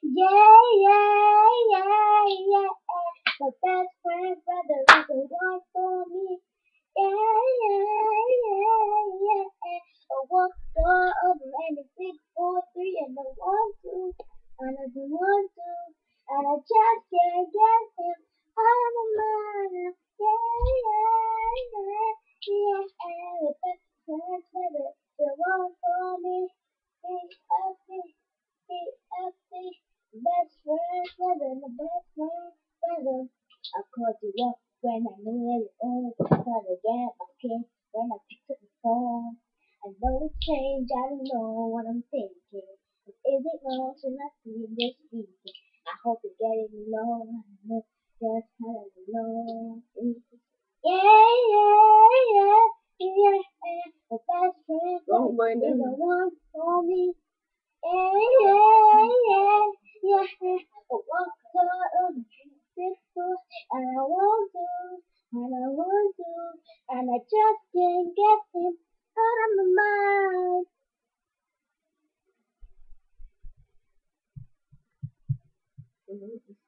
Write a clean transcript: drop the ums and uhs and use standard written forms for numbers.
Yeah, yeah, yeah, yeah. My best friend brother is the one for me. Yeah, yeah, yeah, yeah. I walk the over and it's 643 and I want to, and I do want to, and I just can't get him out of my mind. Yeah, yeah, yeah, yeah. My best friend brother is the one for me. Hey, BFC, best friend brother, my best friend brother. I called you up when I knew it was trying to get my kid when I picked up the phone. I know it's strange, I don't know what I'm thinking. Is it wrong to not see this weekend? I hope you're getting along. I know just how to know. Yeah, yeah, yeah, yeah. My best friend brother is the one for me. Yeah, yeah, yeah, yeah. I walk the foot, and I want to, and I want to, and I just can't get him out of my mind.